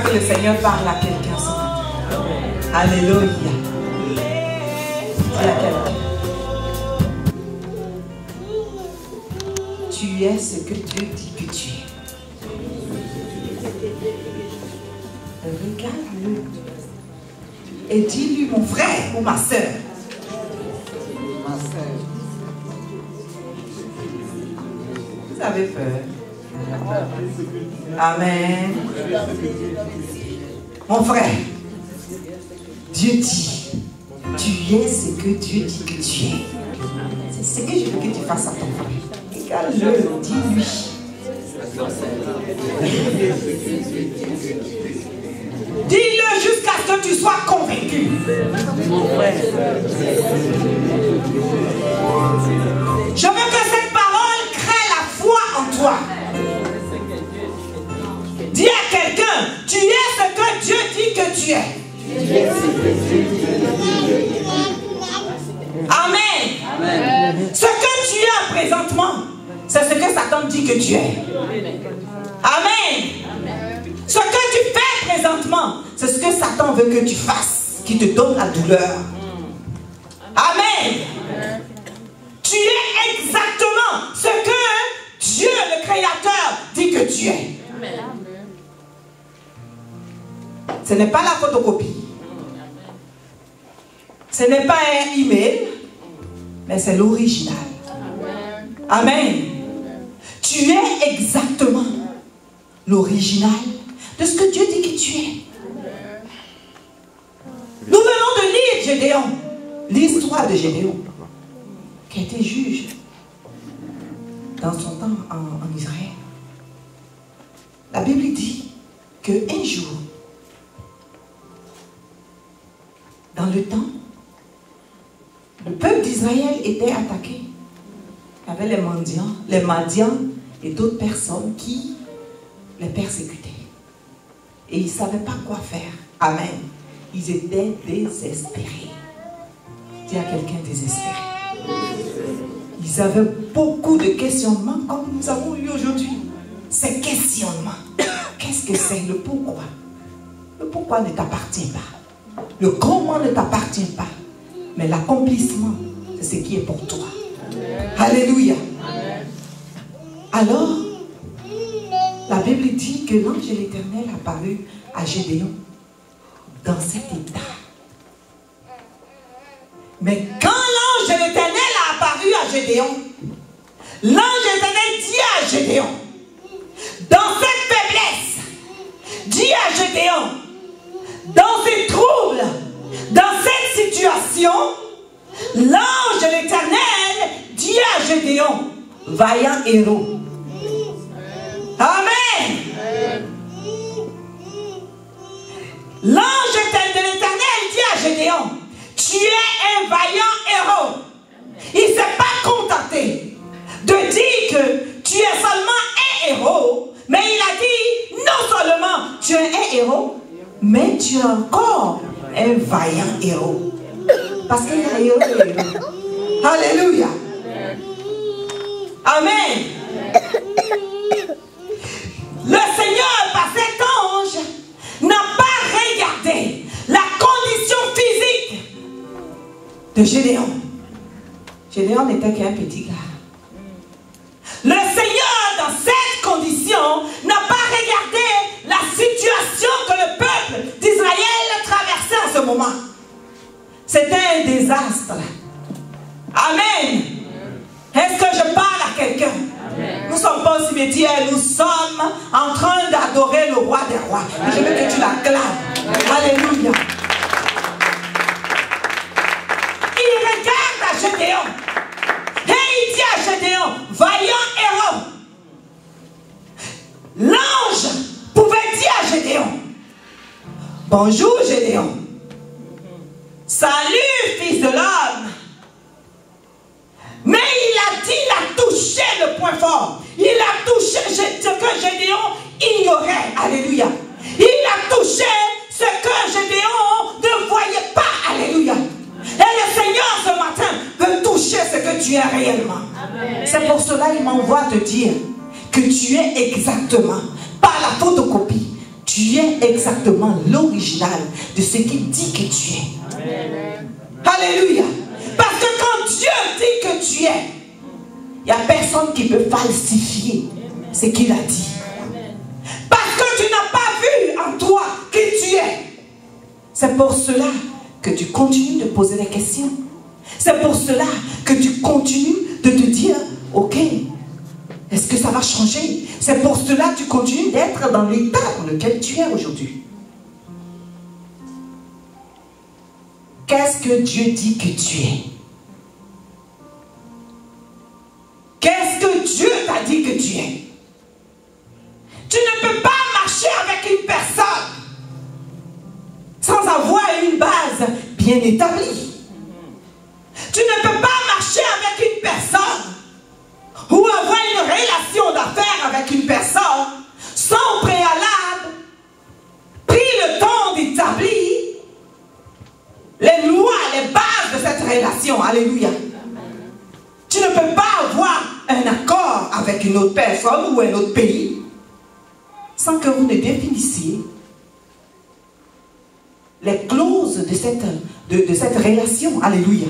que le Seigneur parle à quelqu'un ce matin. Alléluia. Dis à quelqu'un. Tu es ce que Dieu dit que tu es. Regarde-le. Et dis-lui, mon frère ou ma soeur. Vous avez peur. Amen. Mon frère, Dieu dit, tu es ce que Dieu dit que tu es. C'est ce que je veux que tu fasses à ton frère. Regarde-le, dis-lui. Dis-le jusqu'à ce que tu sois convaincu. Mon frère. Je veux que cette parole crée la foi en toi. Dis à quelqu'un, tu es ce que Dieu dit que tu es. Amen. Amen. Ce que tu as présentement, c'est ce que Satan dit que tu es. Amen. Ce que tu fais présentement, c'est ce que Satan veut que tu fasses, qui te donne la douleur. Amen. Tu es exactement ce que Dieu, le Créateur, dit que tu es. Ce n'est pas la photocopie. Ce n'est pas un email, mais c'est l'original. Amen. Tu es exactement l'original de ce que Dieu dit que tu es. Nous venons de lire Gédéon, l'histoire de Gédéon, qui a été juge dans son temps en Israël. La Bible dit qu'un jour, dans le temps, le peuple d'Israël était attaqué. Il y avait les Madians et d'autres personnes qui les persécutaient. Et ils ne savaient pas quoi faire. Amen. Ils étaient désespérés. Dis à quelqu'un désespéré. Ils avaient beaucoup de questionnements comme nous avons eu aujourd'hui. Ces questionnements, qu'est-ce que c'est? Le pourquoi? Le pourquoi ne t'appartient pas. Le comment ne t'appartient pas. Mais l'accomplissement, c'est ce qui est pour toi. Alléluia. Alors, la Bible dit que l'ange de l'Éternel apparut à Gédéon dans cet état. Mais quand l'ange de l'Éternel a apparu à Gédéon, l'ange de l'Éternel dit à Gédéon, dans cette faiblesse, dit à Gédéon, dans ces troubles, dans cette situation, l'ange de l'Éternel dit à Gédéon, vaillant héros. Amen. L'ange de l'Éternel dit à Gédéon, tu es un vaillant héros. Il ne s'est pas contenté de dire que tu es seulement un héros, mais il a dit, non seulement tu es un héros, mais tu es encore un vaillant héros. Parce qu'il y a héros et héros. Alléluia. Amen. Le Seigneur, par cet ange, n'a pas regardé la condition physique de Gédéon. Gédéon n'était qu'un petit gars. Le Seigneur, dans cette condition, n'a pas regardé la situation que le peuple d'Israël traversait en ce moment. C'était un désastre. Amen. Est-ce que je parle à quelqu'un? Nous ne sommes pas au cimetière, nous sommes en train d'adorer le roi des rois. Et je veux que tu l'acclames. Alléluia. Il regarde à Gédéon. Et il dit à Gédéon, vaillant héros. L'ange pouvait dire à Gédéon, bonjour Gédéon. Salut fils de l'homme. Mais il a touché le point fort. Il a touché ce que Gédéon ignorait. Alléluia. Il a touché ce que Gédéon ne voyait pas. Alléluia. Et le Seigneur ce matin veut toucher ce que tu es réellement. C'est pour cela qu'il m'envoie te dire que tu es exactement, pas la photocopie, tu tu es exactement l'original de ce qu'il dit que tu es. Amen. Alléluia. Parce que quand Dieu dit que tu es, il n'y a personne qui peut falsifier ce qu'il a dit. Parce que tu n'as pas vu en toi qui tu es. C'est pour cela que tu continues de poser des questions. C'est pour cela que tu continues de te dire, ok, est-ce que ça va changer? C'est pour cela que tu continues d'être dans l'état dans lequel tu es aujourd'hui. Qu'est-ce que Dieu dit que tu es? Qu'est-ce que Dieu t'a dit que tu es? Tu ne peux pas marcher avec une personne sans avoir une base bien établie. Tu ne peux pas marcher avec une personne ou avoir une relation d'affaires avec une personne sans préalable pris le temps d'établir les lois, les bases de cette relation. Alléluia. Tu ne peux pas avoir un accord avec une autre personne ou un autre pays sans que vous ne définissiez les clauses de cette relation. Alléluia.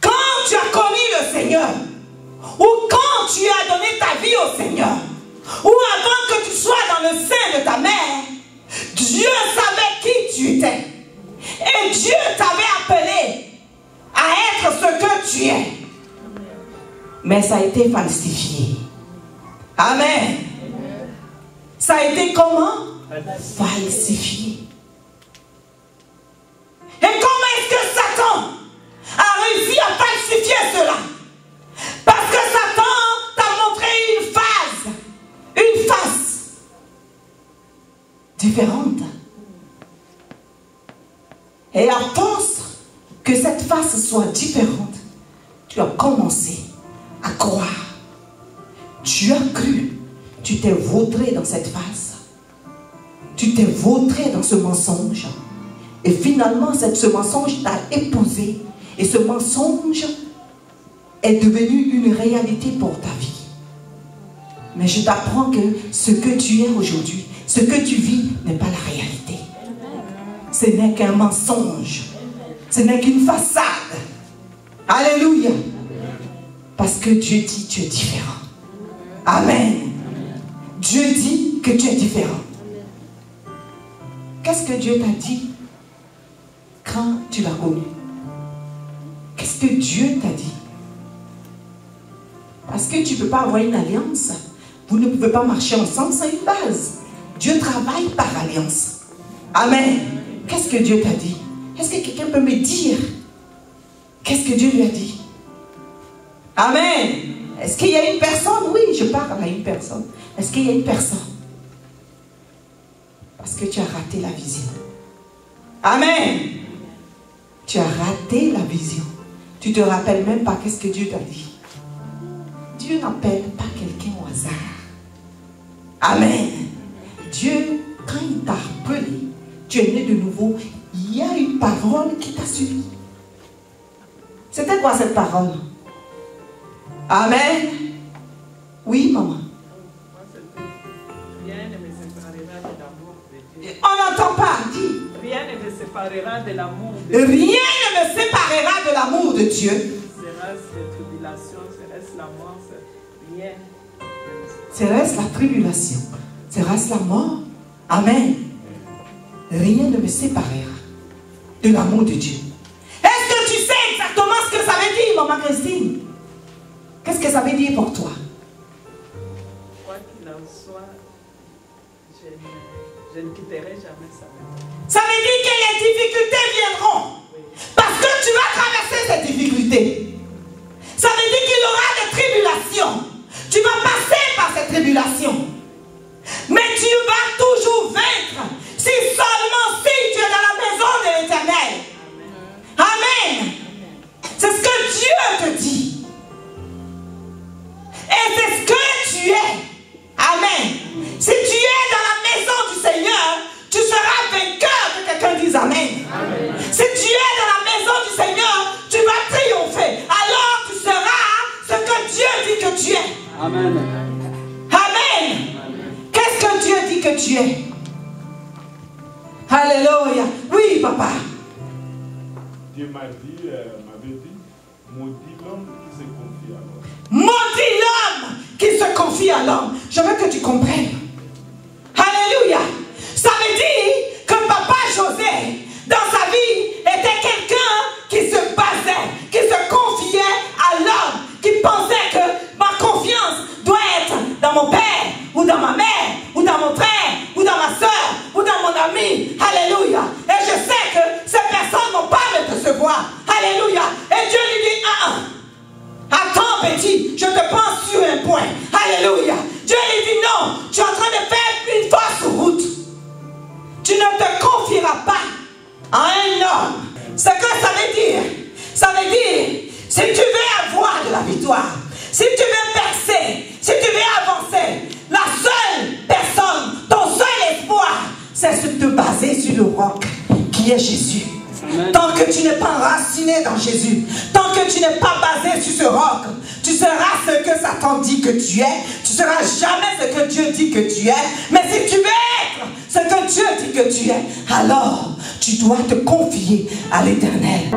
Quand tu as connu le Seigneur, ou quand tu as donné ta vie au Seigneur, ou avant que tu sois dans le sein de ta mère, Dieu savait qui tu étais. Et Dieu t'avait appelé à être ce que tu es. Mais ça a été falsifié. Amen. Ça a été comment? Falsifié. Et comment est-ce que Satan a réussi à falsifier cela? Parce que Satan t'a montré une face différente. Et à force que cette face soit différente, tu as commencé à croire. Tu as cru. Tu t'es vautré dans cette face. Tu t'es vautré dans ce mensonge. Et finalement, ce mensonge t'a épousé. Et ce mensonge est devenu une réalité pour ta vie. Mais je t'apprends que ce que tu es aujourd'hui, ce que tu vis n'est pas la réalité. Ce n'est qu'un mensonge. Ce n'est qu'une façade. Alléluia. Parce que Dieu dit que tu es différent. Amen. Dieu dit que tu es différent. Qu'est-ce que Dieu t'a dit quand tu l'as connu? Qu'est-ce que Dieu t'a dit? Parce que tu ne peux pas avoir une alliance. Vous ne pouvez pas marcher ensemble sans une base. Dieu travaille par alliance. Amen. Qu'est-ce que Dieu t'a dit? Est-ce que quelqu'un peut me dire qu'est-ce que Dieu lui a dit? Amen. Est-ce qu'il y a une personne? Oui, je parle à une personne. Est-ce qu'il y a une personne? Parce que tu as raté la vision. Amen. Tu as raté la vision. Tu ne te rappelles même pas qu'est-ce que Dieu t'a dit. Dieu n'appelle pas quelqu'un au hasard. Amen. Dieu, quand il t'a appelé, tu es né de nouveau, il y a une parole qui t'a suivi. C'était quoi cette parole? Amen. Oui, maman. Rien ne me séparera de l'amour de Dieu. On n'entend pas, dis. Rien ne me séparera de l'amour de Rien Dieu. ne me séparera de l'amour de Dieu. Serait-ce la tribulation, serait-ce la mort, rien. Serait-ce la tribulation? Serait-ce la mort? Amen. Rien ne me séparera de l'amour de Dieu. Est-ce que tu sais exactement ce que ça veut dire, maman Christine? Qu'est-ce que ça veut dire pour toi? Quoi qu'il en soit, je ne quitterai jamais ça. Ça veut dire que les difficultés viendront. Parce que tu vas traverser ces difficultés. Ça veut dire qu'il y aura des tribulations. Tu vas passer par ces tribulations. Mais tu vas toujours vaincre. Si seulement si tu es dans la maison de l'Éternel. Amen. C'est ce que Dieu te dit. Et c'est ce que tu es. Amen. Si tu es dans la maison du Seigneur, tu seras vainqueur. Que quelqu'un dise Amen. Amen. Si tu es dans la maison du Seigneur, tu vas triompher. Alors tu seras ce que Dieu dit que tu es. Amen. Amen. Que que tu es. Alléluia. Oui, papa. Dieu m'avait dit, maudit l'homme qui se confie à l'homme. Maudit l'homme qui se confie à l'homme. Je veux que tu comprennes. Alléluia. Ça veut dire que papa José, dans sa vie, était quelqu'un qui se basait, qui se confiait à l'homme, qui pensait que ma confiance doit être dans mon père, ou dans ma mère, ou dans mon frère, ou dans ma soeur, ou dans mon ami. Alléluia. Et je sais que ces personnes n'ont pas me recevoir. Alléluia. Et Dieu lui dit, attends petit, je te pense sur un point. Alléluia. Dieu lui dit, non, tu es en train de faire une fausse route. Tu ne te confieras pas à un homme. Ce que ça veut dire, si tu veux avoir de la victoire, si tu veux percer, si tu veux avancer, la seule personne, ton seul espoir, c'est de te baser sur le roc qui est Jésus. Amen. Tant que tu n'es pas enraciné dans Jésus, tant que tu n'es pas basé sur ce roc, tu seras ce que Satan dit que tu es, tu seras jamais ce que Dieu dit que tu es. Mais si tu veux être ce que Dieu dit que tu es, alors tu dois te confier à l'Éternel.